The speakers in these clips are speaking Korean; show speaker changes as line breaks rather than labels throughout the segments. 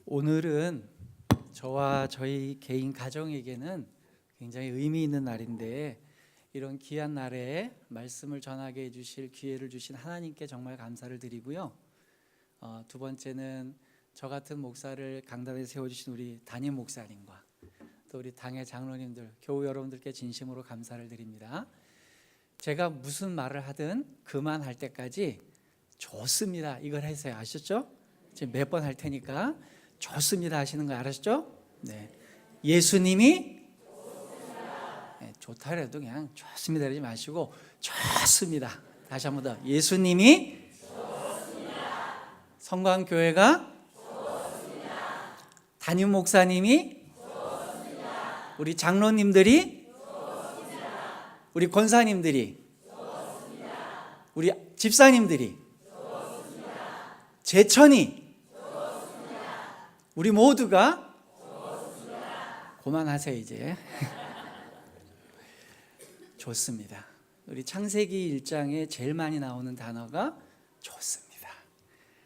오늘은 저와 저희 개인 가정에게는 굉장히 의미 있는 날인데, 이런 귀한 날에 말씀을 전하게 해주실 기회를 주신 하나님께 정말 감사를 드리고요. 두 번째는 저 같은 목사를 강단에 세워주신 우리 담임 목사님과 또 우리 당의 장로님들, 교우 여러분들께 진심으로 감사를 드립니다. 제가 무슨 말을 하든 그만할 때까지 좋습니다 이걸 하세요. 아셨죠? 지금 몇 번 할 테니까 좋습니다 하시는 거 알았죠? 네. 예수님이 네, 좋다 그래도 그냥 좋습니다 그러지 마시고 좋습니다. 다시 한 번 더. 예수님이 좋습니다. 성광교회가 좋습니다. 담임 목사님이 좋습니다. 우리 장로님들이 좋습니다. 우리 권사님들이 좋습니다. 우리 집사님들이 좋습니다. 제천이 우리 모두가 좋습니다. 그만하세요 이제. 좋습니다. 우리 창세기 1장에 제일 많이 나오는 단어가 좋습니다.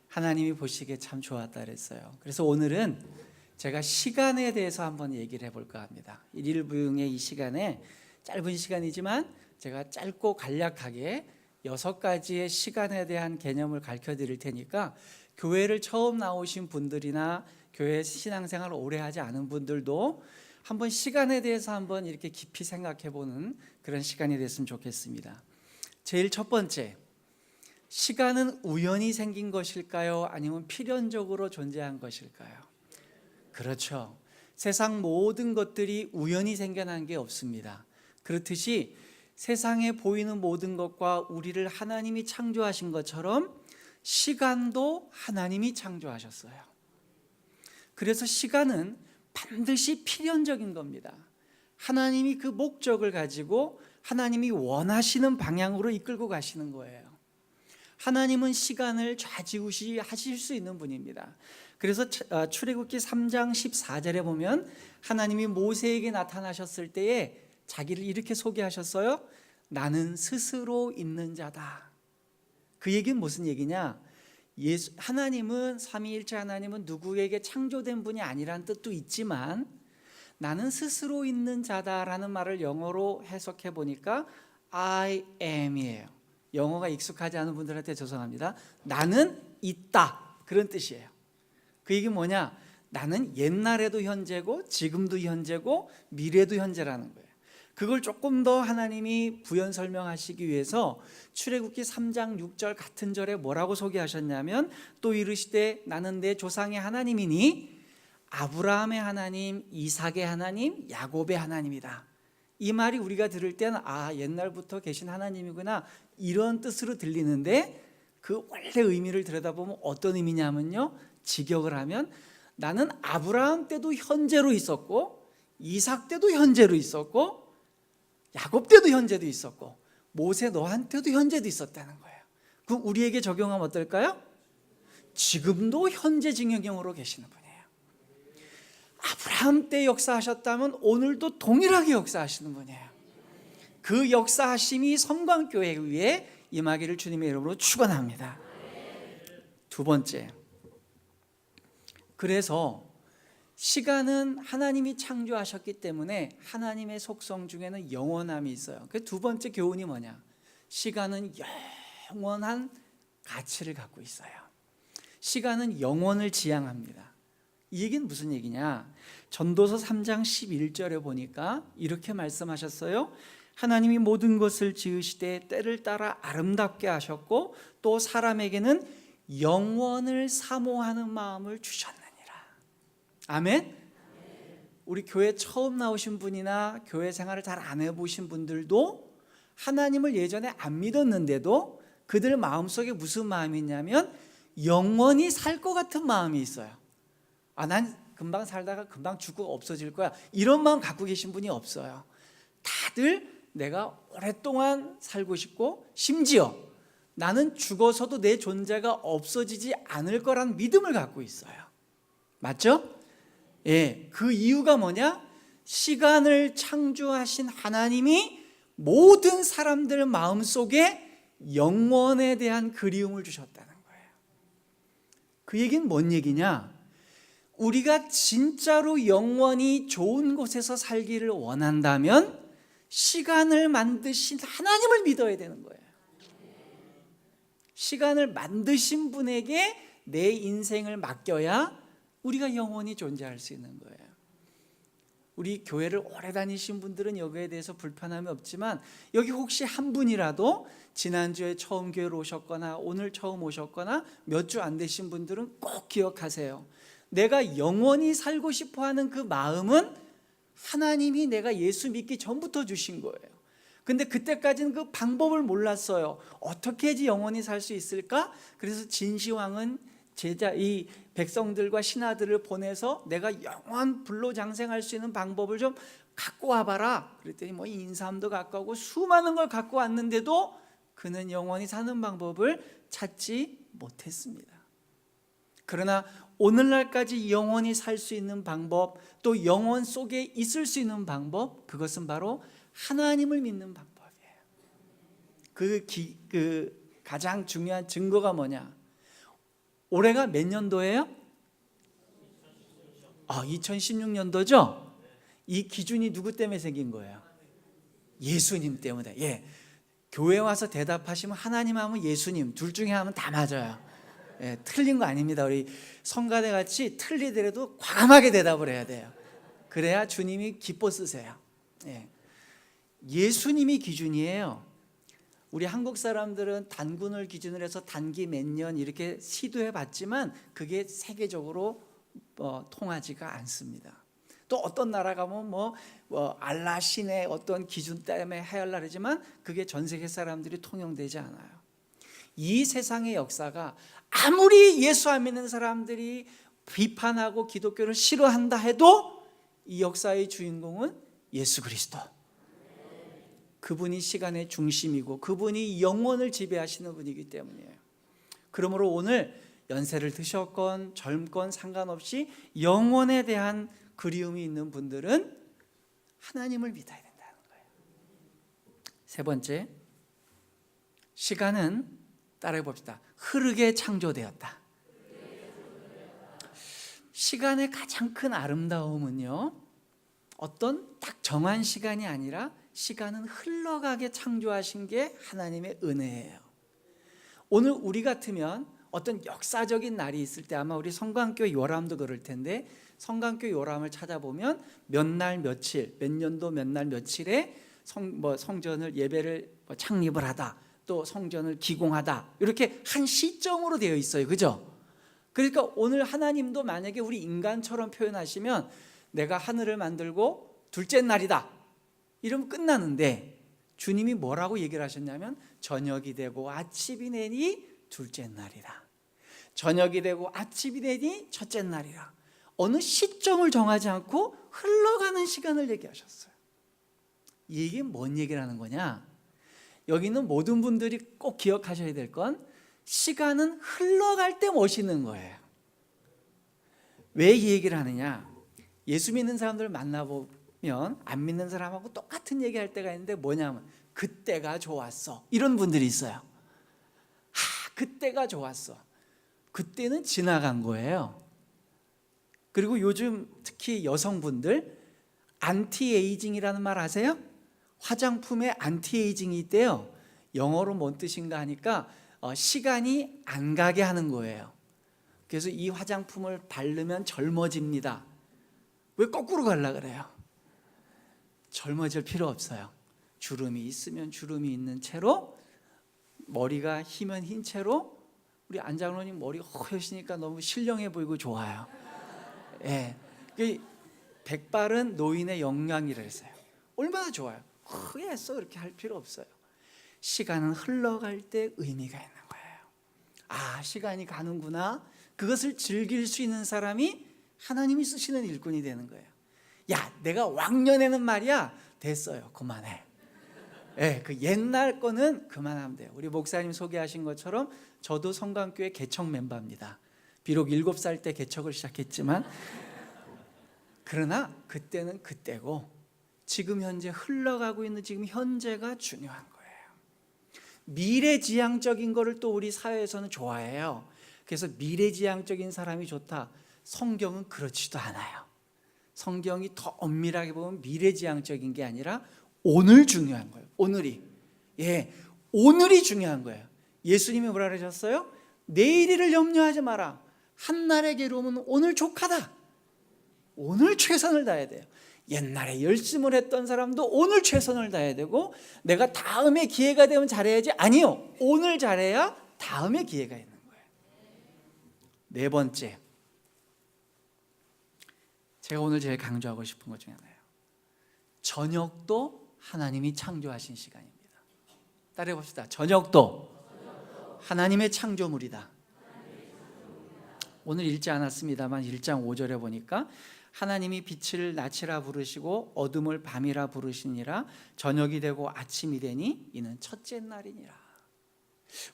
하나님이 보시기에 참 좋았다 그랬어요. 그래서 오늘은 제가 시간에 대해서 한번 얘기를 해볼까 합니다. 일일부흥의 이 시간에, 짧은 시간이지만 제가 짧고 간략하게 6가지의 시간에 대한 개념을 가르쳐 드릴 테니까, 교회를 처음 나오신 분들이나 교회 신앙생활을 오래 하지 않은 분들도 한번 시간에 대해서 한번 이렇게 깊이 생각해 보는 그런 시간이 됐으면 좋겠습니다. 제일 첫 번째, 시간은 우연히 생긴 것일까요? 아니면 필연적으로 존재한 것일까요? 그렇죠. 세상 모든 것들이 우연히 생겨난 게 없습니다. 그렇듯이 세상에 보이는 모든 것과 우리를 하나님이 창조하신 것처럼 시간도 하나님이 창조하셨어요. 그래서 시간은 반드시 필연적인 겁니다. 하나님이 그 목적을 가지고 하나님이 원하시는 방향으로 이끌고 가시는 거예요. 하나님은 시간을 좌지우지하실 수 있는 분입니다. 그래서 출애굽기 3장 14절에 보면 하나님이 모세에게 나타나셨을 때에 자기를 이렇게 소개하셨어요. 나는 스스로 있는 자다. 그 얘기는 무슨 얘기냐? 하나님은, 삼위일체 하나님은 누구에게 창조된 분이 아니라는 뜻도 있지만, 나는 스스로 있는 자다라는 말을 영어로 해석해 보니까 I am이에요. 영어가 익숙하지 않은 분들한테 죄송합니다. 나는 있다, 그런 뜻이에요. 그 얘기는 뭐냐? 나는 옛날에도 현재고 지금도 현재고 미래도 현재라는 거예요. 그걸 조금 더 하나님이 부연 설명하시기 위해서 출애굽기 3장 6절 같은 절에 뭐라고 소개하셨냐면, 또 이르시되 나는 내 조상의 하나님이니 아브라함의 하나님, 이삭의 하나님, 야곱의 하나님이다. 이 말이 우리가 들을 때는 옛날부터 계신 하나님이구나, 이런 뜻으로 들리는데, 그 원래 의미를 들여다보면 어떤 의미냐면요, 직역을 하면 나는 아브라함 때도 현재로 있었고, 이삭 때도 현재로 있었고, 야곱 때도 현재도 있었고, 모세 너한테도 현재도 있었다는 거예요. 그 우리에게 적용하면 어떨까요? 지금도 현재 진행형으로 계시는 분이에요. 아브라함 때 역사하셨다면 오늘도 동일하게 역사하시는 분이에요. 그 역사하심이 성광교회 위에 임하기를 주님의 이름으로 축원합니다. 두 번째, 그래서 시간은 하나님이 창조하셨기 때문에 하나님의 속성 중에는 영원함이 있어요. 그 두 번째 교훈이 뭐냐? 시간은 영원한 가치를 갖고 있어요. 시간은 영원을 지향합니다. 이 얘기는 무슨 얘기냐? 전도서 3장 11절에 보니까 이렇게 말씀하셨어요. 하나님이 모든 것을 지으시되 때를 따라 아름답게 하셨고, 또 사람에게는 영원을 사모하는 마음을 주셨느니라. 아멘? 우리 교회 처음 나오신 분이나 교회 생활을 잘 안 해보신 분들도 하나님을 예전에 안 믿었는데도 그들 마음속에 무슨 마음이 있냐면 영원히 살 것 같은 마음이 있어요. 난 금방 살다가 금방 죽고 없어질 거야, 이런 마음 갖고 계신 분이 없어요. 다들 내가 오랫동안 살고 싶고, 심지어 나는 죽어서도 내 존재가 없어지지 않을 거란 믿음을 갖고 있어요. 맞죠? 예, 그 이유가 뭐냐? 시간을 창조하신 하나님이 모든 사람들 마음속에 영원에 대한 그리움을 주셨다는 거예요. 그 얘기는 뭔 얘기냐? 우리가 진짜로 영원히 좋은 곳에서 살기를 원한다면 시간을 만드신 하나님을 믿어야 되는 거예요. 시간을 만드신 분에게 내 인생을 맡겨야 우리가 영원히 존재할 수 있는 거예요. 우리 교회를 오래 다니신 분들은 여기에 대해서 불편함이 없지만 여기 혹시 한 분이라도 지난주에 처음 교회로 오셨거나 오늘 처음 오셨거나 몇 주 안 되신 분들은 꼭 기억하세요. 내가 영원히 살고 싶어하는 그 마음은 하나님이 내가 예수 믿기 전부터 주신 거예요. 근데 그때까지는 그 방법을 몰랐어요. 어떻게 해야지 영원히 살 수 있을까? 그래서 진시황은 이 백성들과 신하들을 보내서 내가 영원 불로장생할 수 있는 방법을 좀 갖고 와봐라. 그랬더니 뭐 인삼도 갖고 오고 수많은 걸 갖고 왔는데도 그는 영원히 사는 방법을 찾지 못했습니다. 그러나 오늘날까지 영원히 살 수 있는 방법, 또 영원 속에 있을 수 있는 방법, 그것은 바로 하나님을 믿는 방법이에요. 그 가장 중요한 증거가 뭐냐? 올해가 몇 년도예요? 2016년도죠? 이 기준이 누구 때문에 생긴 거예요? 예수님 때문에. 예. 교회 와서 대답하시면 하나님 하면 예수님 둘 중에 하면 다 맞아요. 예, 틀린 거 아닙니다. 우리 성가대 같이 틀리더라도 과감하게 대답을 해야 돼요. 그래야 주님이 기뻐 쓰세요. 예. 예수님이 기준이에요. 우리 한국 사람들은 단군을 기준으로 해서 단기 몇 년 이렇게 시도해 봤지만 그게 세계적으로 통하지가 않습니다. 또 어떤 나라 가면 알라 신의 어떤 기준 때문에 해야 하지만 그게 전 세계 사람들이 통용되지 않아요. 이 세상의 역사가 아무리 예수 안 믿는 사람들이 비판하고 기독교를 싫어한다 해도 이 역사의 주인공은 예수 그리스도. 그분이 시간의 중심이고 그분이 영원을 지배하시는 분이기 때문이에요. 그러므로 오늘 연세를 드셨건 젊건 상관없이 영원에 대한 그리움이 있는 분들은 하나님을 믿어야 된다는 거예요. 세 번째, 시간은 따라해 봅시다. 흐르게 창조되었다. 시간의 가장 큰 아름다움은요, 어떤 딱 정한 시간이 아니라 시간은 흘러가게 창조하신 게 하나님의 은혜예요. 오늘 우리 같으면 어떤 역사적인 날이 있을 때 아마 우리 성광교 요람도 그럴 텐데 성광교 요람을 찾아보면 몇 날 며칠, 몇 년도 몇 날 며칠에 성전을 예배를 창립을 하다, 또 성전을 기공하다, 이렇게 한 시점으로 되어 있어요. 그죠? 그러니까 오늘 하나님도 만약에 우리 인간처럼 표현하시면 내가 하늘을 만들고 둘째 날이다 이러면 끝나는데 주님이 뭐라고 얘기를 하셨냐면 저녁이 되고 아침이 되니 둘째 날이라, 저녁이 되고 아침이 되니 첫째 날이라. 어느 시점을 정하지 않고 흘러가는 시간을 얘기하셨어요. 이게 뭔 얘기를 하는 거냐? 여기 있는 모든 분들이 꼭 기억하셔야 될 건 시간은 흘러갈 때 멋있는 거예요. 왜 이 얘기를 하느냐? 예수 믿는 사람들을 만나보면 안 믿는 사람하고 똑같은 얘기할 때가 있는데 뭐냐면 그때가 좋았어, 이런 분들이 있어요. 그때가 좋았어. 그때는 지나간 거예요. 그리고 요즘 특히 여성분들 안티에이징이라는 말 아세요? 화장품에 안티에이징이 있대요. 영어로 뭔 뜻인가 하니까 시간이 안 가게 하는 거예요. 그래서 이 화장품을 바르면 젊어집니다. 왜 거꾸로 가려고 그래요? 젊어질 필요 없어요. 주름이 있으면 주름이 있는 채로, 머리가 희면 흰 채로. 우리 안 장로님 머리 허여시니까 너무 신령해 보이고 좋아요. 예, 백발은 노인의 영양이라 했어요. 얼마나 좋아요. 허했어 그렇게 할 필요 없어요. 시간은 흘러갈 때 의미가 있는 거예요. 시간이 가는구나. 그것을 즐길 수 있는 사람이 하나님이 쓰시는 일꾼이 되는 거예요. 야, 내가 왕년에는 말이야 됐어요, 그만해. 예, 그 옛날 거는 그만하면 돼요. 우리 목사님 소개하신 것처럼 저도 성강교회 개척 멤버입니다. 비록 7살 때 개척을 시작했지만 그러나 그때는 그때고 지금 현재 흘러가고 있는 지금 현재가 중요한 거예요. 미래지향적인 거를 또 우리 사회에서는 좋아해요. 그래서 미래지향적인 사람이 좋다. 성경은 그렇지도 않아요. 성경이 더 엄밀하게 보면 미래지향적인 게 아니라 오늘 중요한 거예요. 오늘이. 오늘이 중요한 거예요. 예수님이 뭐라 그러셨어요? 내일을 염려하지 마라. 한날의 괴로움은 오늘 족하다. 오늘 최선을 다해야 돼요. 옛날에 열심을 했던 사람도 오늘 최선을 다해야 되고, 내가 다음에 기회가 되면 잘해야지. 아니요, 오늘 잘해야 다음에 기회가 있는 거예요. 네 번째, 제가 오늘 제일 강조하고 싶은 것 중에 하나예요. 저녁도 하나님이 창조하신 시간입니다. 따라해 봅시다. 저녁도 하나님의 창조물이다. 오늘 읽지 않았습니다만 1장 5절에 보니까 하나님이 빛을 낮이라 부르시고 어둠을 밤이라 부르시니라. 저녁이 되고 아침이 되니 이는 첫째 날이니라.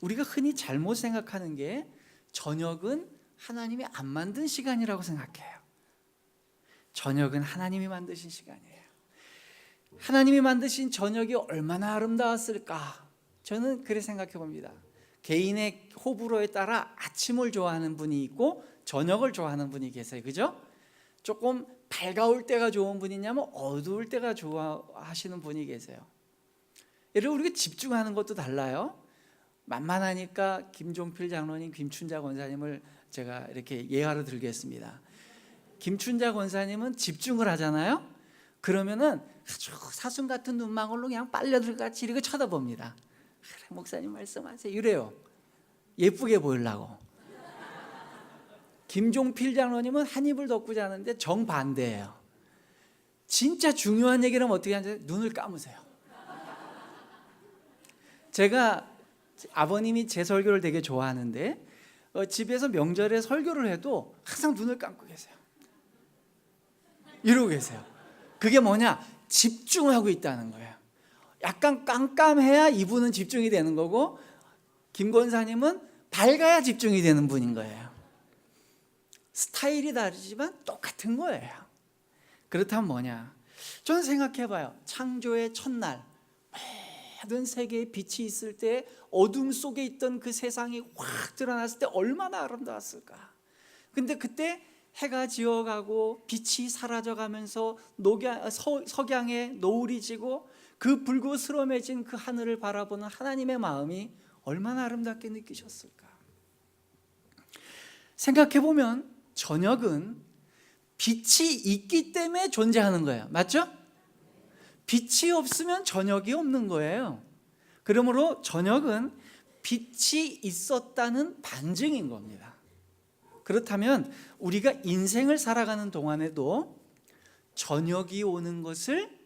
우리가 흔히 잘못 생각하는 게 저녁은 하나님이 안 만든 시간이라고 생각해요. 저녁은 하나님이 만드신 시간이에요. 하나님이 만드신 저녁이 얼마나 아름다웠을까? 저는 그렇게 생각해 봅니다. 개인의 호불호에 따라 아침을 좋아하는 분이 있고 저녁을 좋아하는 분이 계세요. 그죠? 조금 밝아올 때가 좋은 분이냐면 어두울 때가 좋아하시는 분이 계세요. 여러분, 우리가 집중하는 것도 달라요. 만만하니까 김종필 장로님, 김춘자 권사님을 제가 이렇게 예화로 들겠습니다. 김춘자 권사님은 집중을 하잖아요. 그러면은 아주 사슴 같은 눈망울로 그냥 빨려들같이 이렇게 쳐다봅니다. 그래, 목사님 말씀하세요. 이래요. 예쁘게 보이려고. 김종필 장로님은 한 입을 덮고 자는데 정반대예요. 진짜 중요한 얘기를 하면 어떻게 하는지 눈을 감으세요. 제가 아버님이 제 설교를 되게 좋아하는데 집에서 명절에 설교를 해도 항상 눈을 감고 계세요. 이러고 계세요. 그게 뭐냐? 집중하고 있다는 거예요. 약간 깜깜해야 이분은 집중이 되는 거고, 김 권사님은 밝아야 집중이 되는 분인 거예요. 스타일이 다르지만 똑같은 거예요. 그렇다면 뭐냐? 저는 생각해봐요. 창조의 첫날 모든 세계에 빛이 있을 때 어둠 속에 있던 그 세상이 확 드러났을 때 얼마나 아름다웠을까. 근데 그때 해가 지어가고 빛이 사라져가면서 석양에 노을이 지고 그 불그스름해진 그 하늘을 바라보는 하나님의 마음이 얼마나 아름답게 느끼셨을까. 생각해보면 저녁은 빛이 있기 때문에 존재하는 거예요. 맞죠? 빛이 없으면 저녁이 없는 거예요. 그러므로 저녁은 빛이 있었다는 반증인 겁니다. 그렇다면 우리가 인생을 살아가는 동안에도 저녁이 오는 것을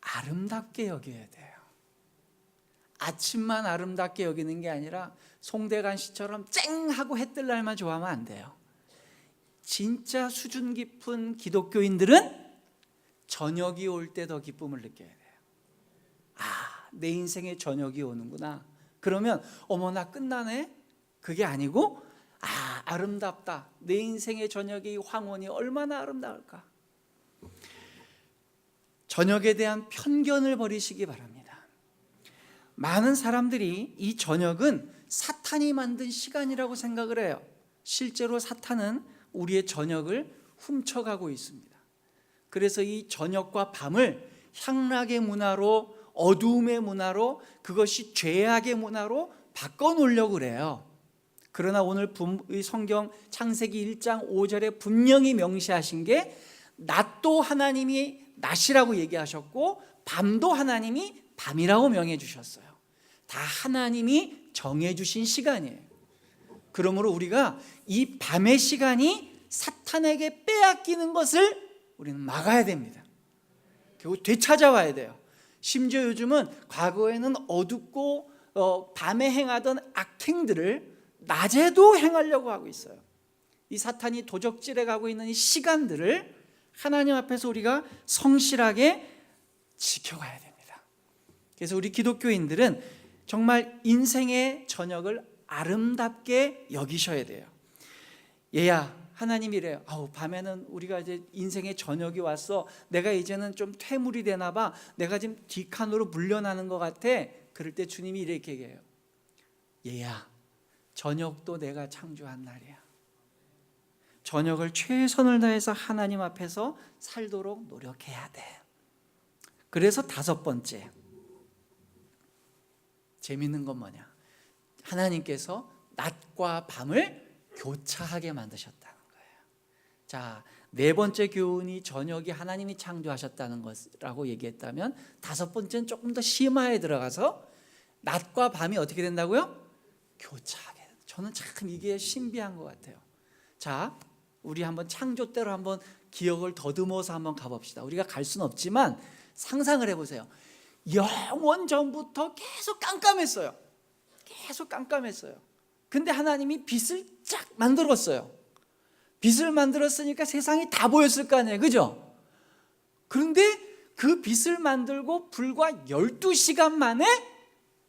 아름답게 여겨야 돼요. 아침만 아름답게 여기는 게 아니라 송대관 씨처럼 쨍 하고 해 뜰 날만 좋아하면 안 돼요. 진짜 수준 깊은 기독교인들은 저녁이 올 때 더 기쁨을 느껴야 돼요. 아, 내 인생에 저녁이 오는구나. 그러면 어머, 나 끝나네? 그게 아니고, 아, 아름답다. 내 인생의 저녁의 황혼이 얼마나 아름다울까. 저녁에 대한 편견을 버리시기 바랍니다. 많은 사람들이 이 저녁은 사탄이 만든 시간이라고 생각을 해요. 실제로 사탄은 우리의 저녁을 훔쳐가고 있습니다. 그래서 이 저녁과 밤을 향락의 문화로, 어두움의 문화로, 그것이 죄악의 문화로 바꿔놓으려고 그래요. 그러나 오늘 성경 창세기 1장 5절에 분명히 명시하신 게 낮도 하나님이 낮이라고 얘기하셨고 밤도 하나님이 밤이라고 명해 주셨어요. 다 하나님이 정해 주신 시간이에요. 그러므로 우리가 이 밤의 시간이 사탄에게 빼앗기는 것을 우리는 막아야 됩니다. 결국 되찾아와야 돼요. 심지어 요즘은 과거에는 어둡고 밤에 행하던 악행들을 낮에도 행하려고 하고 있어요. 이 사탄이 도적질해 가고 있는 이 시간들을 하나님 앞에서 우리가 성실하게 지켜가야 됩니다. 그래서 우리 기독교인들은 정말 인생의 저녁을 아름답게 여기셔야 돼요. 얘야, 하나님이래요. 밤에는 우리가 이제 인생의 저녁이 왔어. 내가 이제는 좀 퇴물이 되나 봐. 내가 지금 뒷칸으로 물러나는 것 같아. 그럴 때 주님이 이렇게 얘기해요. 얘야, 저녁도 내가 창조한 날이야. 저녁을 최선을 다해서 하나님 앞에서 살도록 노력해야 돼. 그래서 다섯 번째, 재밌는 건 뭐냐? 하나님께서 낮과 밤을 교차하게 만드셨다는 거예요. 자, 네 번째 교훈이 저녁이 하나님이 창조하셨다는 것이라고 얘기했다면, 다섯 번째는 조금 더 심화에 들어가서 낮과 밤이 어떻게 된다고요? 교차하게. 저는 참 이게 신비한 것 같아요. 자, 우리 한번 창조 때로 한번 기억을 더듬어서 한번 가봅시다. 우리가 갈 수는 없지만 상상을 해보세요. 영원 전부터 계속 깜깜했어요. 계속 깜깜했어요. 근데 하나님이 빛을 쫙 만들었어요. 빛을 만들었으니까 세상이 다 보였을 거 아니에요, 그죠? 그런데 그 빛을 만들고 불과 12시간 만에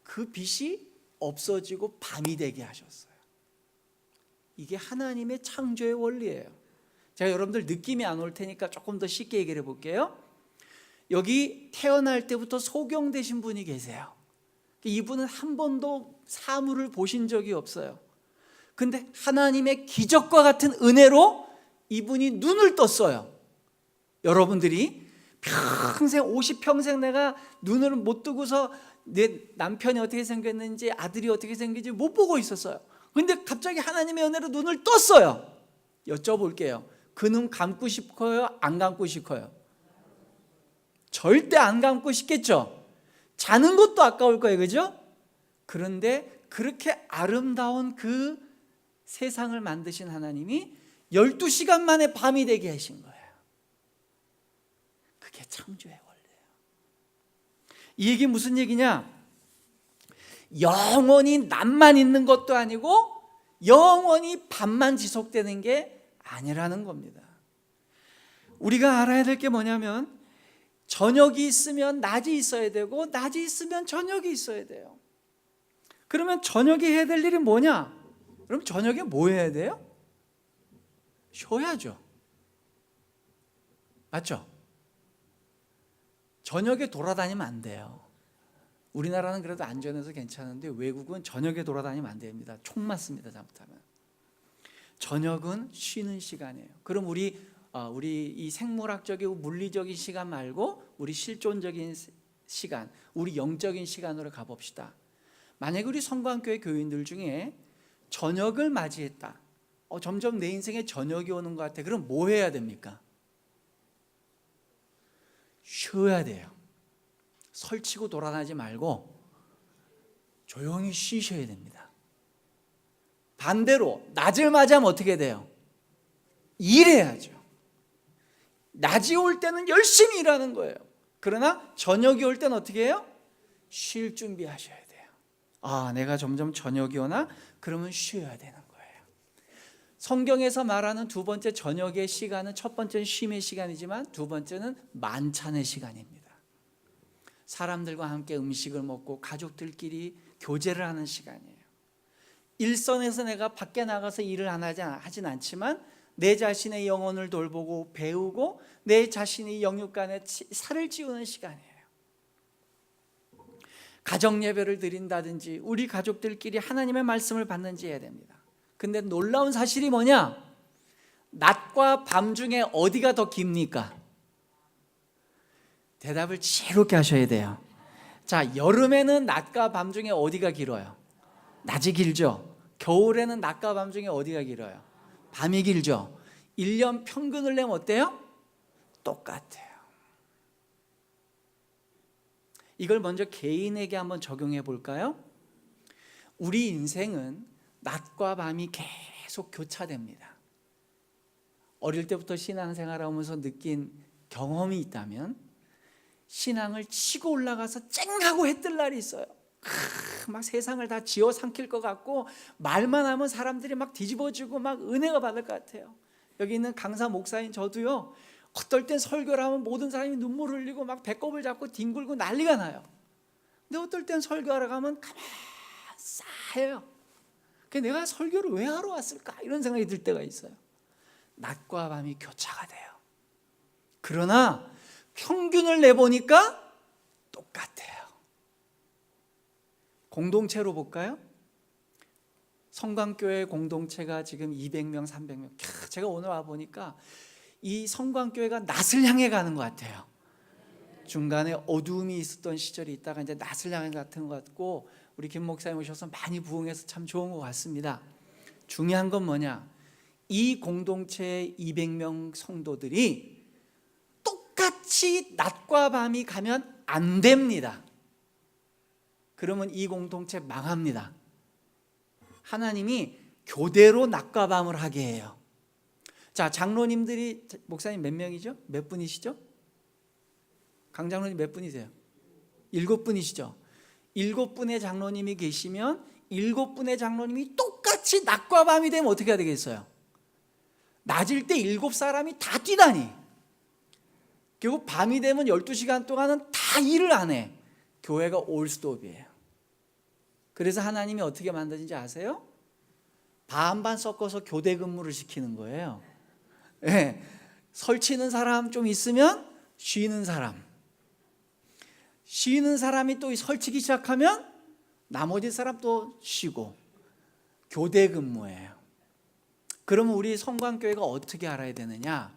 그 빛이 없어지고 밤이 되게 하셨어요. 이게 하나님의 창조의 원리예요. 제가 여러분들 느낌이 안 올 테니까 조금 더 쉽게 얘기를 해볼게요. 여기 태어날 때부터 소경되신 분이 계세요. 이분은 한 번도 사물을 보신 적이 없어요. 근데 하나님의 기적과 같은 은혜로 이분이 눈을 떴어요. 여러분들이 평생 50평생 내가 눈을 못 뜨고서 내 남편이 어떻게 생겼는지 아들이 어떻게 생긴지 못 보고 있었어요. 근데 갑자기 하나님의 은혜로 눈을 떴어요. 여쭤볼게요. 그 눈 감고 싶어요? 안 감고 싶어요? 절대 안 감고 싶겠죠? 자는 것도 아까울 거예요, 그죠? 그런데 그렇게 아름다운 그 세상을 만드신 하나님이 12시간 만에 밤이 되게 하신 거예요. 그게 창조의 원리예요. 이 얘기 무슨 얘기냐? 영원히 낮만 있는 것도 아니고 영원히 밤만 지속되는 게 아니라는 겁니다. 우리가 알아야 될 게 뭐냐면 저녁이 있으면 낮이 있어야 되고 낮이 있으면 저녁이 있어야 돼요. 그러면 저녁이 해야 될 일이 뭐냐? 그럼 저녁에 뭐 해야 돼요? 쉬어야죠. 맞죠? 저녁에 돌아다니면 안 돼요. 우리나라는 그래도 안전해서 괜찮은데 외국은 저녁에 돌아다니면 안 됩니다. 총 맞습니다, 잘못하면. 저녁은 쉬는 시간이에요. 그럼 우리 이 생물학적이고 물리적인 시간 말고 우리 실존적인 시간, 우리 영적인 시간으로 가봅시다. 만약에 우리 성광교회 교인들 중에 저녁을 맞이했다. 점점 내 인생에 저녁이 오는 것 같아. 그럼 뭐 해야 됩니까? 쉬어야 돼요. 설치고 돌아다니지 말고 조용히 쉬셔야 됩니다. 반대로 낮을 맞이하면 어떻게 돼요? 일해야죠. 낮이 올 때는 열심히 일하는 거예요. 그러나 저녁이 올 때는 어떻게 해요? 쉴 준비하셔야 돼요. 내가 점점 저녁이 오나? 그러면 쉬어야 되는 거예요. 성경에서 말하는 두 번째 저녁의 시간은 첫 번째는 쉼의 시간이지만 두 번째는 만찬의 시간입니다. 사람들과 함께 음식을 먹고 가족들끼리 교제를 하는 시간이에요. 일선에서 내가 밖에 나가서 일을 하진 않지만 내 자신의 영혼을 돌보고 배우고 내 자신의 영육간에 살을 찌우는 시간이에요. 가정 예배를 드린다든지 우리 가족들끼리 하나님의 말씀을 받는지 해야 됩니다. 근데 놀라운 사실이 뭐냐? 낮과 밤 중에 어디가 더 깁니까? 대답을 지혜롭게 하셔야 돼요. 자, 여름에는 낮과 밤 중에 어디가 길어요? 낮이 길죠. 겨울에는 낮과 밤 중에 어디가 길어요? 밤이 길죠. 1년 평균을 내면 어때요? 똑같아요. 이걸 먼저 개인에게 한번 적용해 볼까요? 우리 인생은 낮과 밤이 계속 교차됩니다. 어릴 때부터 신앙생활하면서 느낀 경험이 있다면 신앙을 치고 올라가서 쨍하고 해 뜰 날이 있어요. 막 세상을 다 지어 삼킬 것 같고 말만 하면 사람들이 막 뒤집어지고 막 은혜가 받을 것 같아요. 여기 있는 강사 목사인 저도요, 어떨 땐 설교를 하면 모든 사람이 눈물 흘리고 막 배꼽을 잡고 뒹굴고 난리가 나요. 근데 어떨 땐 설교하러 가면 가만 싸해요. 내가 설교를 왜 하러 왔을까? 이런 생각이 들 때가 있어요. 낮과 밤이 교차가 돼요. 그러나 평균을 내보니까 똑같아요. 공동체로 볼까요? 성광교회 공동체가 지금 200명, 300명. 제가 오늘 와 보니까 이 성광교회가 낯을 향해 가는 것 같아요. 중간에 어두움이 있었던 시절이 있다가 이제 낯을 향해 같은 것 같고, 우리 김 목사님 오셔서 많이 부흥해서 참 좋은 것 같습니다. 중요한 건 뭐냐? 이 공동체의 200명 성도들이 똑같이 낮과 밤이 가면 안 됩니다. 그러면 이 공동체 망합니다. 하나님이 교대로 낮과 밤을 하게 해요. 자, 장로님들이, 목사님 몇 명이죠? 몇 분이시죠? 강장로님 몇 분이세요? 7분이시죠? 7분의 장로님이 계시면 7분의 장로님이 똑같이 낮과 밤이 되면 어떻게 해야 되겠어요? 낮일 때 7사람이 다 뛰다니, 결국 밤이 되면 12시간 동안은 다 일을 안 해. 교회가 올스톱이에요. 그래서 하나님이 어떻게 만드는지 아세요? 반반 섞어서 교대 근무를 시키는 거예요. 네. 설치는 사람 좀 있으면 쉬는 사람, 쉬는 사람이 또 설치기 시작하면 나머지 사람 또 쉬고, 교대 근무예요. 그러면 우리 성광교회가 어떻게 알아야 되느냐?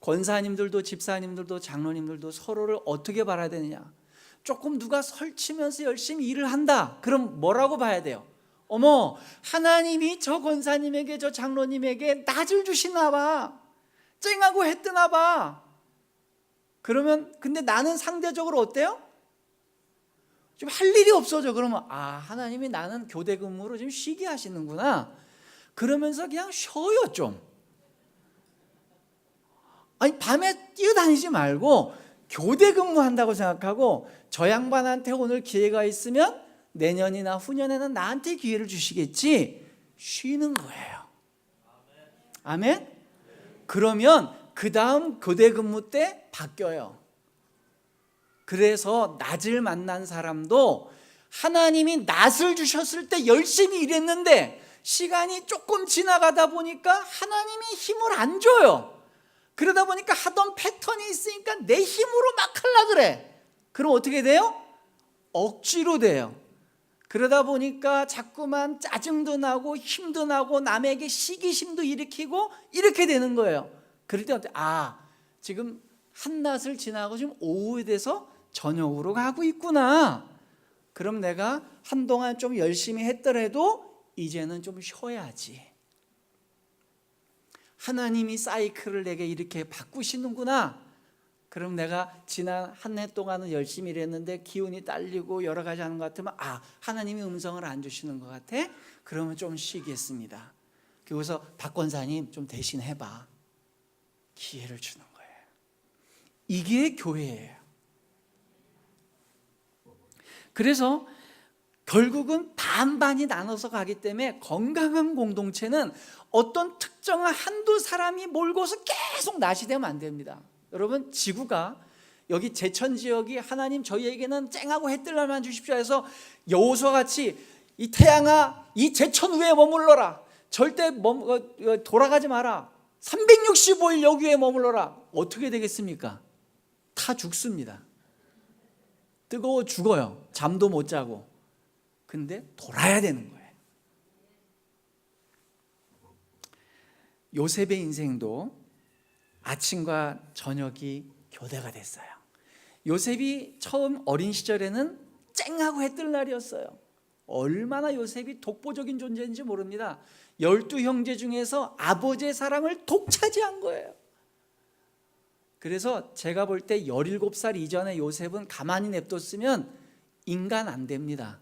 권사님들도 집사님들도 장로님들도 서로를 어떻게 봐야 되느냐? 조금 누가 설치면서 열심히 일을 한다, 그럼 뭐라고 봐야 돼요? 어머, 하나님이 저 권사님에게, 저 장로님에게 낮을 주시나 봐, 쨍하고 해 뜨나 봐. 그러면 근데 나는 상대적으로 어때요? 좀 할 일이 없어져. 그러면 하나님이 나는 교대 근무로 좀 쉬게 하시는구나, 그러면서 그냥 쉬어요 좀. 아니, 밤에 뛰어다니지 말고 교대 근무한다고 생각하고, 저 양반한테 오늘 기회가 있으면 내년이나 후년에는 나한테 기회를 주시겠지, 쉬는 거예요. 아멘? 그러면 그 다음 교대 근무 때 바뀌어요. 그래서 낮을 만난 사람도 하나님이 낮을 주셨을 때 열심히 일했는데 시간이 조금 지나가다 보니까 하나님이 힘을 안 줘요. 그러다 보니까 하던 패턴이 있으니까 내 힘으로 막 하려 그래. 그럼 어떻게 돼요? 억지로 돼요. 그러다 보니까 자꾸만 짜증도 나고 힘도 나고 남에게 시기심도 일으키고 이렇게 되는 거예요. 그럴 때 지금 한낮을 지나고 지금 오후에 돼서 저녁으로 가고 있구나. 그럼 내가 한동안 좀 열심히 했더라도 이제는 좀 쉬어야지. 하나님이 사이클을 내게 이렇게 바꾸시는구나. 그럼 내가 지난 한 해 동안은 열심히 일했는데 기운이 딸리고 여러 가지 하는 것 같으면 하나님이 음성을 안 주시는 것 같아? 그러면 좀 쉬겠습니다. 그래서 박 권사님 좀 대신 해봐. 기회를 주는 거예요. 이게 교회예요. 그래서 결국은 반반이 나눠서 가기 때문에 건강한 공동체는 어떤 특정한 한두 사람이 몰고서 계속 낫이 되면 안 됩니다. 여러분, 지구가 여기 제천 지역이 하나님 저희에게는 쨍하고 해뜰날만 주십시오 해서 여호수아 같이 이 태양아 이 제천 위에 머물러라, 절대 돌아가지 마라, 365일 여기 위에 머물러라, 어떻게 되겠습니까? 다 죽습니다. 뜨거워 죽어요. 잠도 못 자고. 근데 돌아야 되는 거예요. 요셉의 인생도 아침과 저녁이 교대가 됐어요. 요셉이 처음 어린 시절에는 쨍하고 해뜰 날이었어요. 얼마나 요셉이 독보적인 존재인지 모릅니다. 12형제 중에서 아버지의 사랑을 독차지한 거예요. 그래서 제가 볼 때 17살 이전에 요셉은 가만히 냅뒀으면 인간 안 됩니다.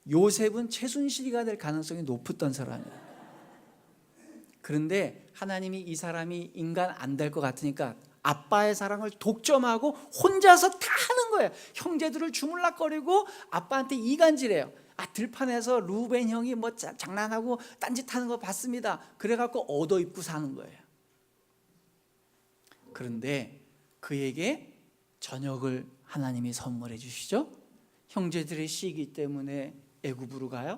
요셉은 최순실이가 될 가능성이 높았던 사람이에요. 그런데 하나님이 이 사람이 인간 안 될 것 같으니까 아빠의 사랑을 독점하고 혼자서 다 하는 거예요. 형제들을 주물락거리고 아빠한테 이간질해요. 들판에서 루벤 형이 장난하고 딴짓하는 거 봤습니다. 그래갖고 얻어 입고 사는 거예요. 그런데 그에게 저녁을 하나님이 선물해 주시죠. 형제들의 시기 때문에 애굽으로 가요.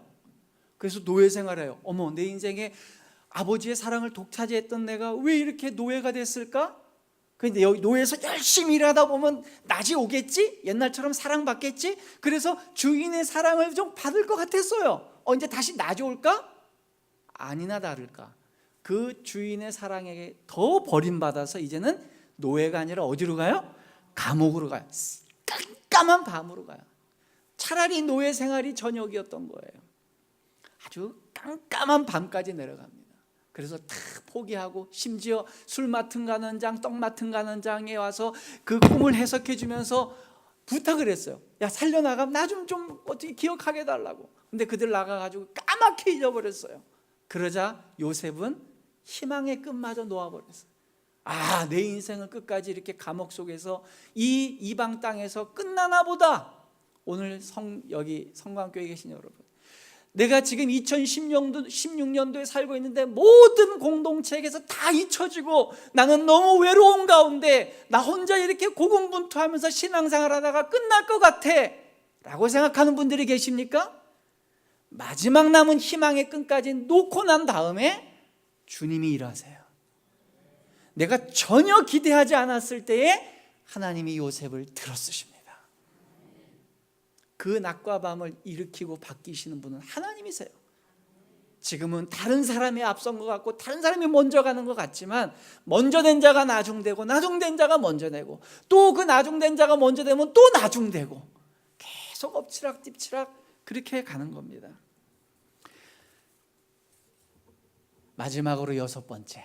그래서 노예 생활해요. 어머, 내 인생에 아버지의 사랑을 독차지했던 내가 왜 이렇게 노예가 됐을까? 그런데 여기 노예에서 열심히 일하다 보면 낮이 오겠지? 옛날처럼 사랑받겠지? 그래서 주인의 사랑을 좀 받을 것 같았어요. 언제 다시 나져올까? 아니나 다를까 그 주인의 사랑에게 더 버림받아서 이제는 노예가 아니라 어디로 가요? 감옥으로 가요. 깜깜한 밤으로 가요. 차라리 노예 생활이 저녁이었던 거예요. 아주 깜깜한 밤까지 내려갑니다. 그래서 다 포기하고 심지어 술 맡은 가는 장, 떡 맡은 가는 장에 와서 그 꿈을 해석해 주면서 부탁을 했어요. 야, 살려나가면 나 좀 어떻게 기억하게 해달라고. 근데 그들 나가가지고 까맣게 잊어버렸어요. 그러자 요셉은 희망의 끝마저 놓아버렸어요. 아, 내 인생을 끝까지 이렇게 감옥 속에서 이 이방 땅에서 끝나나 보다. 오늘 여기 성광교회에 계신 여러분, 내가 지금 2016년도에 살고 있는데 모든 공동체에게서 다 잊혀지고 나는 너무 외로운 가운데 나 혼자 이렇게 고군분투하면서 신앙생활 하다가 끝날 것 같아 라고 생각하는 분들이 계십니까? 마지막 남은 희망의 끈까지 놓고 난 다음에 주님이 일하세요. 내가 전혀 기대하지 않았을 때에 하나님이 요셉을 들어쓰십니다. 그 낮과 밤을 일으키고 바뀌시는 분은 하나님이세요. 지금은 다른 사람이 앞선 것 같고 다른 사람이 먼저 가는 것 같지만 먼저 된 자가 나중되고 나중된 자가 먼저 되고 또 그 나중된 자가 먼저 되면 또 나중되고 계속 엎치락뒤치락 그렇게 가는 겁니다. 마지막으로 6번째,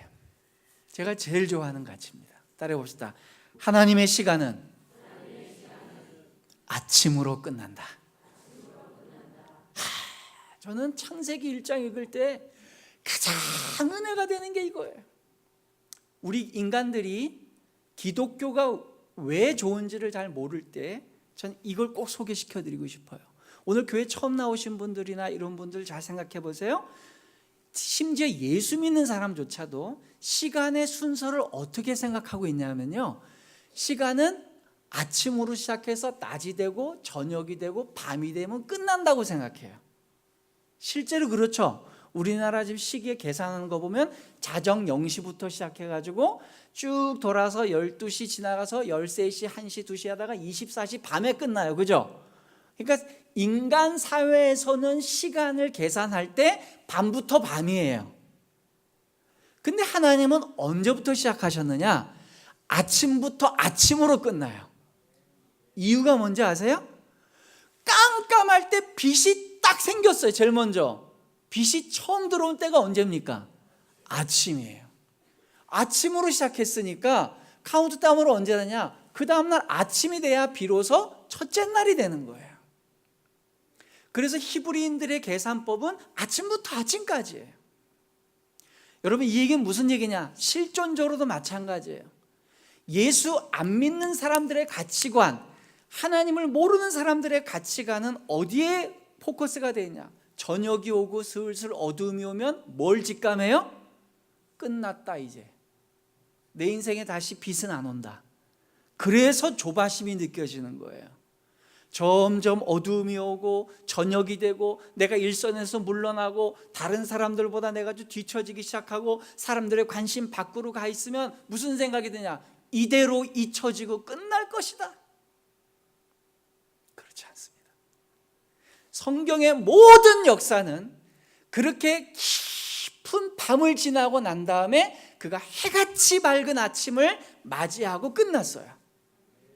제가 제일 좋아하는 가치입니다. 따라해 봅시다. 하나님의 시간은 아침으로 끝난다. 저는 창세기 1장 읽을 때 가장 은혜가 되는 게 이거예요. 우리 인간들이 기독교가 왜 좋은지를 잘 모를 때 전 이걸 꼭 소개시켜 드리고 싶어요. 오늘 교회 처음 나오신 분들이나 이런 분들 잘 생각해 보세요. 심지어 예수 믿는 사람조차도 시간의 순서를 어떻게 생각하고 있냐면요, 시간은 아침으로 시작해서 낮이 되고 저녁이 되고 밤이 되면 끝난다고 생각해요. 실제로 그렇죠. 우리나라 지금 시기에 계산하는 거 보면 자정 0시부터 시작해가지고 쭉 돌아서 12시 지나가서 13시, 1시, 2시 하다가 24시 밤에 끝나요. 그죠? 그러니까 인간 사회에서는 시간을 계산할 때 밤부터 밤이에요. 근데 하나님은 언제부터 시작하셨느냐? 아침부터 아침으로 끝나요. 이유가 뭔지 아세요? 깜깜할 때 빛이 딱 생겼어요. 제일 먼저 빛이 처음 들어온 때가 언제입니까? 아침이에요. 아침으로 시작했으니까 카운트다운으로 언제 되냐? 그 다음날 아침이 돼야 비로소 첫째 날이 되는 거예요. 그래서 히브리인들의 계산법은 아침부터 아침까지예요. 여러분, 이 얘기는 무슨 얘기냐? 실존적으로도 마찬가지예요. 예수 안 믿는 사람들의 가치관, 하나님을 모르는 사람들의 가치관은 어디에 포커스가 되냐? 저녁이 오고 슬슬 어둠이 오면 뭘 직감해요? 끝났다, 이제 내 인생에 다시 빛은 안 온다. 그래서 조바심이 느껴지는 거예요. 점점 어둠이 오고 저녁이 되고 내가 일선에서 물러나고 다른 사람들보다 내가 좀 뒤처지기 시작하고 사람들의 관심 밖으로 가 있으면 무슨 생각이 드냐? 이대로 잊혀지고 끝날 것이다. 그렇지 않습니다. 성경의 모든 역사는 그렇게 깊은 밤을 지나고 난 다음에 그가 해같이 밝은 아침을 맞이하고 끝났어요.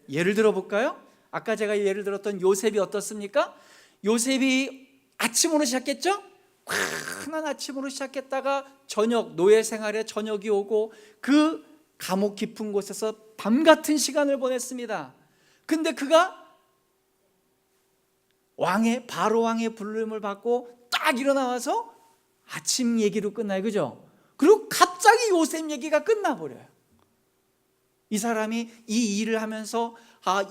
예를 들어 볼까요? 아까 제가 예를 들었던 요셉이 어떻습니까? 요셉이 아침으로 시작했죠? 환한 아침으로 시작했다가 저녁, 노예 생활에 저녁이 오고 그 감옥 깊은 곳에서 밤 같은 시간을 보냈습니다. 근데 그가 바로 왕의 부름을 받고 딱 일어나와서 아침 얘기로 끝나요. 그죠? 그리고 갑자기 요셉 얘기가 끝나버려요. 이 사람이 이 일을 하면서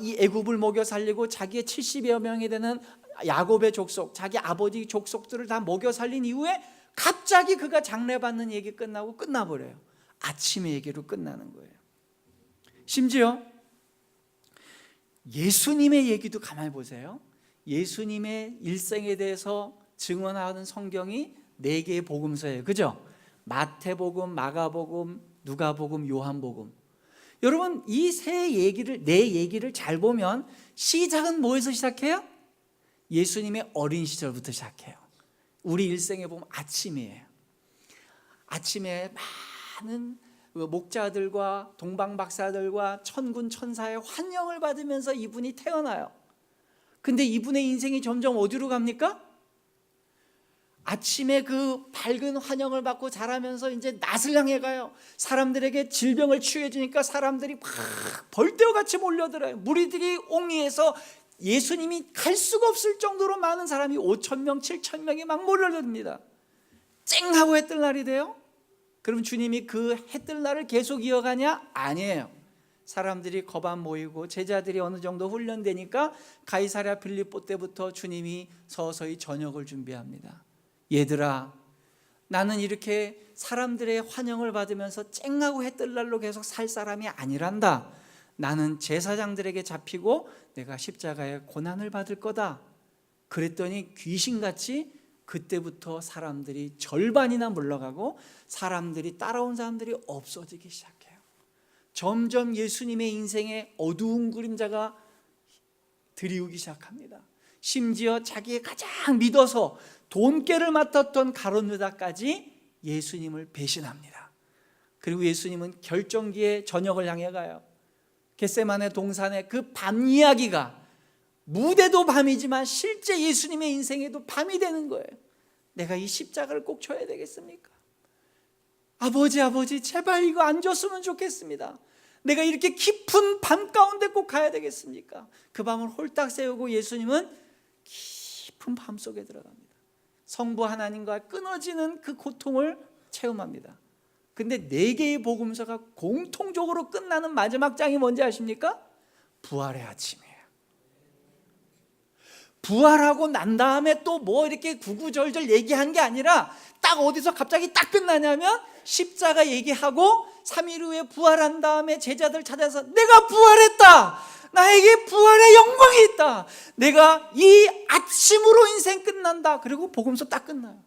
이 애굽을 먹여 살리고 자기의 70여 명이 되는 야곱의 족속, 자기 아버지 족속들을 다 먹여 살린 이후에 갑자기 그가 장례받는 얘기 끝나고 끝나버려요. 아침의 얘기로 끝나는 거예요. 심지어 예수님의 얘기도 가만히 보세요. 예수님의 일생에 대해서 증언하는 성경이 4개의 복음서예요. 그죠? 마태복음, 마가복음, 누가복음, 요한복음. 여러분, 이 네 얘기를 잘 보면 시작은 뭐에서 시작해요? 예수님의 어린 시절부터 시작해요. 우리 일생에 보면 아침이에요. 아침에 많은 목자들과 동방박사들과 천군 천사의 환영을 받으면서 이분이 태어나요. 근데 이분의 인생이 점점 어디로 갑니까? 아침에 그 밝은 환영을 받고 자라면서 이제 낯을 향해 가요. 사람들에게 질병을 치유해 주니까 사람들이 막 벌떼와 같이 몰려들어요. 무리들이 옹이해서 예수님이 갈 수가 없을 정도로 많은 사람이 5,000명, 7,000명이 막 몰려듭니다. 쨍하고 해 뜰 날이 돼요? 그럼 주님이 그 해 뜰 날을 계속 이어가냐? 아니에요. 사람들이 거반 모이고 제자들이 어느 정도 훈련되니까 가이사랴 빌립보 때부터 주님이 서서히 저녁을 준비합니다. 얘들아, 나는 이렇게 사람들의 환영을 받으면서 쨍하고 해 뜰 날로 계속 살 사람이 아니란다. 나는 제사장들에게 잡히고 내가 십자가에 고난을 받을 거다. 그랬더니 귀신같이 그때부터 사람들이 절반이나 물러가고 사람들이 따라온 사람들이 없어지기 시작해요. 점점 예수님의 인생에 어두운 그림자가 드리우기 시작합니다. 심지어 자기의 가장 믿어서 돈깨를 맡았던 가룟 유다까지 예수님을 배신합니다. 그리고 예수님은 결정기에 저녁을 향해 가요. 겟세마네 동산의 그 밤 이야기가 무대도 밤이지만 실제 예수님의 인생에도 밤이 되는 거예요. 내가 이 십자가를 꼭 져야 되겠습니까? 아버지 제발 이거 안 줬으면 좋겠습니다. 내가 이렇게 깊은 밤 가운데 꼭 가야 되겠습니까? 그 밤을 홀딱 세우고 예수님은 깊은 밤 속에 들어갑니다. 성부 하나님과 끊어지는 그 고통을 체험합니다. 근데 4개의 복음서가 공통적으로 끝나는 마지막 장이 뭔지 아십니까? 부활의 아침이에요. 부활하고 난 다음에 또 뭐 이렇게 구구절절 얘기한 게 아니라 딱 어디서 갑자기 딱 끝나냐면 십자가 얘기하고 3일 후에 부활한 다음에 제자들 찾아서 내가 부활했다. 나에게 부활의 영광이 있다. 내가 이 아침으로 인생 끝난다. 그리고 복음서 딱 끝나요.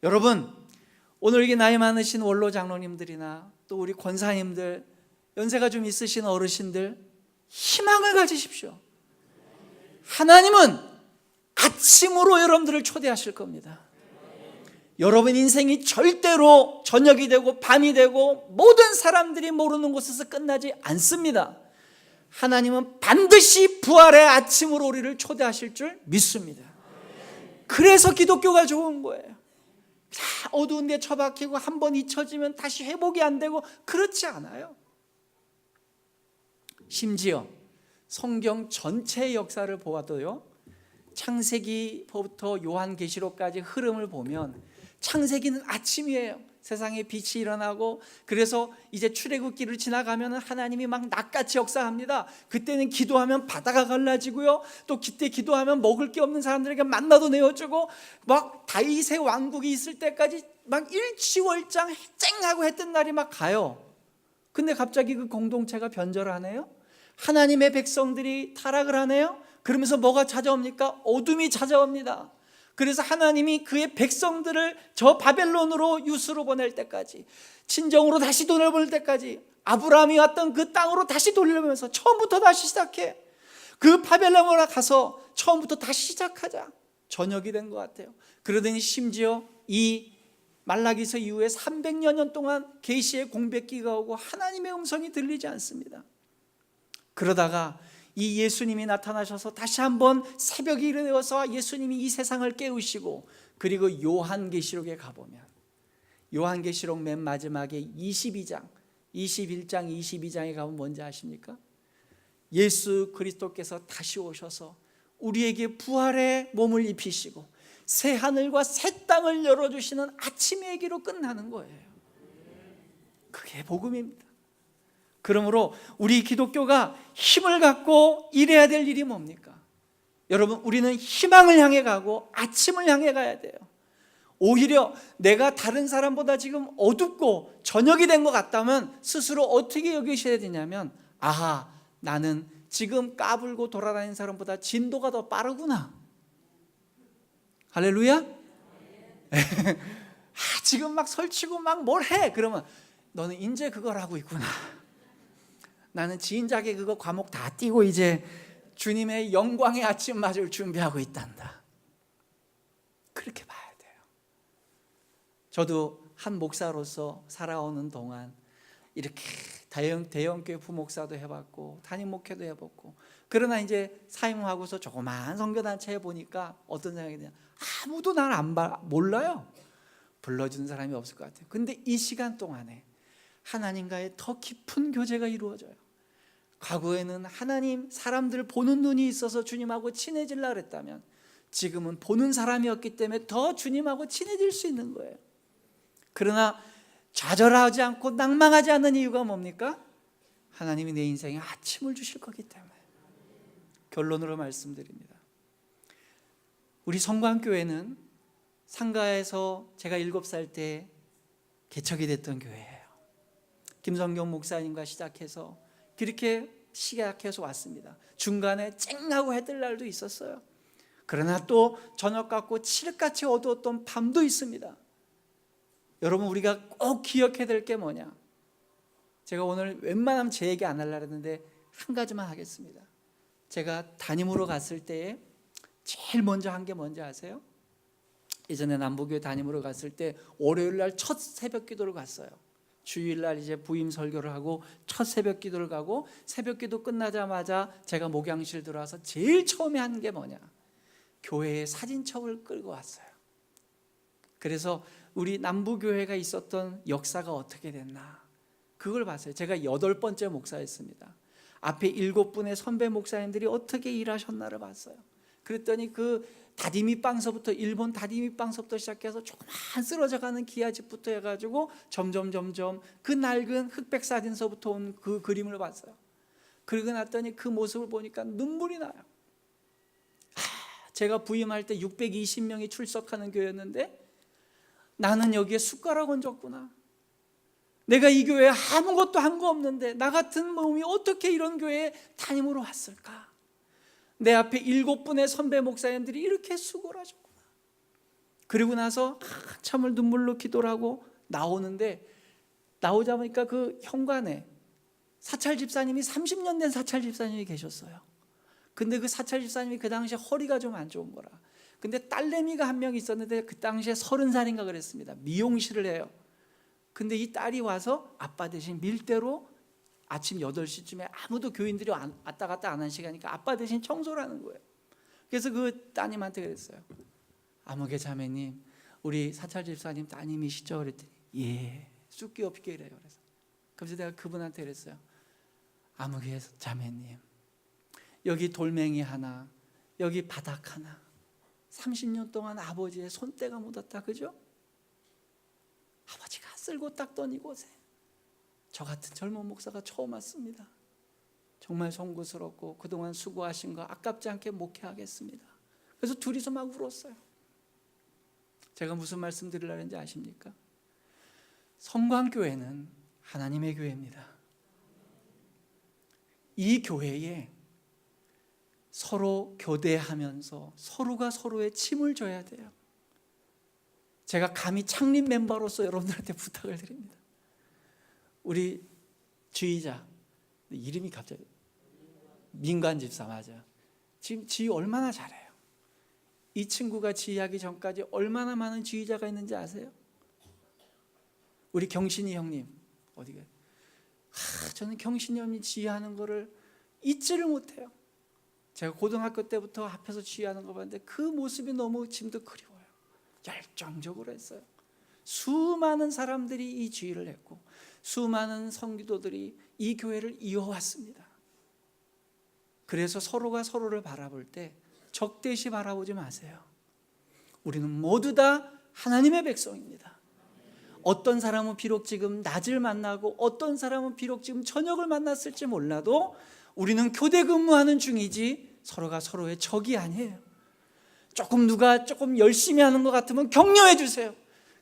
여러분, 오늘 이게 나이 많으신 원로 장로님들이나 또 우리 권사님들, 연세가 좀 있으신 어르신들, 희망을 가지십시오. 하나님은 아침으로 여러분들을 초대하실 겁니다. 여러분 인생이 절대로 저녁이 되고 밤이 되고 모든 사람들이 모르는 곳에서 끝나지 않습니다. 하나님은 반드시 부활의 아침으로 우리를 초대하실 줄 믿습니다. 그래서 기독교가 좋은 거예요. 어두운 데 처박히고 한번 잊혀지면 다시 회복이 안 되고 그렇지 않아요. 심지어 성경 전체의 역사를 보아도요, 창세기부터 요한계시록까지 흐름을 보면 창세기는 아침이에요. 세상에 빛이 일어나고, 그래서 이제 출애굽기를 지나가면 하나님이 막 낮같이 역사합니다. 그때는 기도하면 바다가 갈라지고요, 또 그때 기도하면 먹을 게 없는 사람들에게 만나도 내어주고, 막 다윗의 왕국이 있을 때까지 막 일취월장 쨍하고 했던 날이 막 가요. 근데 갑자기 그 공동체가 변절하네요. 하나님의 백성들이 타락을 하네요. 그러면서 뭐가 찾아옵니까? 어둠이 찾아옵니다. 그래서 하나님이 그의 백성들을 저 바벨론으로 유수로 보낼 때까지, 친정으로 다시 돌려보낼 때까지, 아브라함이 왔던 그 땅으로 다시 돌려보면서 처음부터 다시 시작해. 그 바벨론으로 가서 처음부터 다시 시작하자. 저녁이 된 것 같아요. 그러더니 심지어 이 말라기서 이후에 300여 년 동안 계시의 공백기가 오고 하나님의 음성이 들리지 않습니다. 그러다가 이 예수님이 나타나셔서 다시 한번 새벽이 이르되어서 예수님이 이 세상을 깨우시고, 그리고 요한계시록에 가보면 요한계시록 맨 마지막에 22장, 21장, 22장에 가면 뭔지 아십니까? 예수 그리스도께서 다시 오셔서 우리에게 부활의 몸을 입히시고 새 하늘과 새 땅을 열어주시는 아침 얘기로 끝나는 거예요. 그게 복음입니다. 그러므로 우리 기독교가 힘을 갖고 일해야 될 일이 뭡니까? 여러분, 우리는 희망을 향해 가고 아침을 향해 가야 돼요. 오히려 내가 다른 사람보다 지금 어둡고 저녁이 된 것 같다면 스스로 어떻게 여기셔야 되냐면, 아하, 나는 지금 까불고 돌아다니는 사람보다 진도가 더 빠르구나. 할렐루야. 지금 막 설치고 막 뭘 해. 그러면 너는 이제 그걸 하고 있구나. 나는 지인작에 그거 과목 다 띄고 이제 주님의 영광의 아침 맞을 준비하고 있단다. 그렇게 봐야 돼요. 저도 한 목사로서 살아오는 동안 이렇게 대형교회 부목사도 해봤고 담임 목회도 해봤고, 그러나 이제 사임하고서 조그마한 선교단체 해보니까 어떤 생각이 드냐, 아무도 나를 몰라요. 불러주는 사람이 없을 것 같아요. 근데 이 시간 동안에 하나님과의 더 깊은 교제가 이루어져요. 과거에는 하나님 사람들 보는 눈이 있어서 주님하고 친해지려고 했다면 지금은 보는 사람이었기 때문에 더 주님하고 친해질 수 있는 거예요. 그러나 좌절하지 않고 낭망하지 않는 이유가 뭡니까? 하나님이 내 인생에 아침을 주실 거기 때문에. 결론으로 말씀드립니다. 우리 성광교회는 상가에서 제가 7살 때 개척이 됐던 교회예요. 김성경 목사님과 시작해서 그렇게 시작해서 왔습니다. 중간에 쨍하고 해뜰 날도 있었어요. 그러나 또 저녁 같고 칠흑같이 어두웠던 밤도 있습니다. 여러분, 우리가 꼭 기억해야 될 게 뭐냐? 제가 오늘 웬만하면 제 얘기 안 하려고 했는데 한 가지만 하겠습니다. 제가 담임으로 갔을 때에 제일 먼저 한 게 뭔지 아세요? 예전에 남부교회 담임으로 갔을 때 월요일 날 첫 새벽 기도를 갔어요. 주일 날 이제 부임 설교를 하고 첫 새벽 기도를 가고, 새벽 기도 끝나자마자 제가 목양실 들어와서 제일 처음에 한 게 뭐냐? 교회에 사진첩을 끌고 왔어요. 그래서 우리 남부교회가 있었던 역사가 어떻게 됐나, 그걸 봤어요. 제가 8번째 목사였습니다. 앞에 7분의 선배 목사님들이 어떻게 일하셨나를 봤어요. 그랬더니 그 다디미빵서부터, 일본 다디미빵서부터 시작해서 조그만 쓰러져가는 기아집부터 해가지고 점점 그 낡은 흑백 사진서부터 온 그 그림을 봤어요. 그러고 났더니 그 모습을 보니까 눈물이 나요. 제가 부임할 때 620명이 출석하는 교회였는데 나는 여기에 숟가락 얹었구나. 내가 이 교회에 아무것도 한 거 없는데 나 같은 몸이 어떻게 이런 교회에 담임으로 왔을까? 내 앞에 7분의 선배 목사님들이 이렇게 수고를 하셨구나. 그리고 나서 한참을 눈물로 기도를 하고 나오는데, 나오자 보니까 그 현관에 사찰 집사님이 30년 된 사찰 집사님이 계셨어요. 근데 그 사찰 집사님이 그 당시에 허리가 좀 안 좋은 거라. 근데 딸내미가 한 명 있었는데 그 당시에 30살인가 그랬습니다. 미용실을 해요. 근데 이 딸이 와서 아빠 대신 밀대로 아침 8시쯤에 아무도 교인들이 왔다 갔다 안 한 시간이니까 아빠 대신 청소를 하는 거예요. 그래서 그 따님한테 그랬어요. 아무개 자매님, 우리 사찰 집사님 따님이시죠? 그랬더니 예, 쑥기 없게 이래요. 그래서 내가 그분한테 그랬어요. 아무개 자매님, 여기 돌멩이 하나, 여기 바닥 하나, 30년 동안 아버지의 손때가 묻었다, 그죠? 아버지가 쓸고 닦던 이곳에 저 같은 젊은 목사가 처음 왔습니다. 정말 송구스럽고 그동안 수고하신 거 아깝지 않게 목회하겠습니다. 그래서 둘이서 막 울었어요. 제가 무슨 말씀 드리려고 했는지 아십니까? 성광교회는 하나님의 교회입니다. 이 교회에 서로 교대하면서 서로가 서로의 침을 줘야 돼요. 제가 감히 창립 멤버로서 여러분들한테 부탁을 드립니다. 우리 주의자, 이름이 갑자기 민관 집사 맞아. 지금 지휘 얼마나 잘해요. 이 친구가 지휘하기 전까지 얼마나 많은 지휘자가 있는지 아세요? 우리 경신이 형님 어디가? 저는 경신이 형님 지휘하는 거를 잊지를 못해요. 제가 고등학교 때부터 앞에서 지휘하는 거 봤는데 그 모습이 너무 지금도 그리워요. 열정적으로 했어요. 수많은 사람들이 이 지휘를 했고 수많은 성기도들이 이 교회를 이어왔습니다. 그래서 서로가 서로를 바라볼 때 적대시 바라보지 마세요. 우리는 모두 다 하나님의 백성입니다. 어떤 사람은 비록 지금 낮을 만나고 어떤 사람은 비록 지금 저녁을 만났을지 몰라도 우리는 교대 근무하는 중이지 서로가 서로의 적이 아니에요. 누가 조금 열심히 하는 것 같으면 격려해 주세요.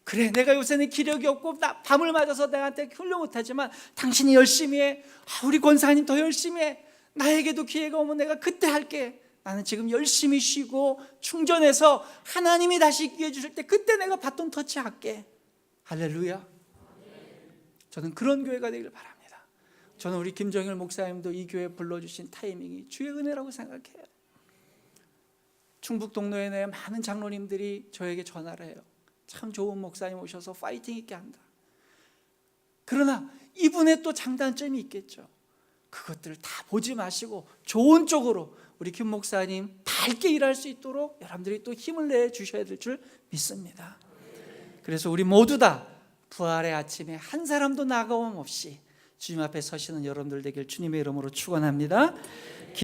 그래, 내가 요새는 기력이 없고 밤을 맞아서 나한테 훈련 못하지만 당신이 열심히 해. 우리 권사님 더 열심히 해. 나에게도 기회가 오면 내가 그때 할게. 나는 지금 열심히 쉬고 충전해서 하나님이 다시 기회 주실 때 그때 내가 바톤 터치할게. 할렐루야. 저는 그런 교회가 되길 바랍니다. 저는 우리 김정일 목사님도 이 교회에 불러주신 타이밍이 주의 은혜라고 생각해요. 충북 동로에 내 많은 장로님들이 저에게 전화를 해요. 참 좋은 목사님 오셔서 파이팅 있게 한다. 그러나 이분의 또 장단점이 있겠죠. 그것들을 다 보지 마시고 좋은 쪽으로 우리 김 목사님 밝게 일할 수 있도록 여러분들이 또 힘을 내 주셔야 될 줄 믿습니다. 그래서 우리 모두 다 부활의 아침에 한 사람도 나가움 없이 주님 앞에 서시는 여러분들 되길 주님의 이름으로 축원합니다.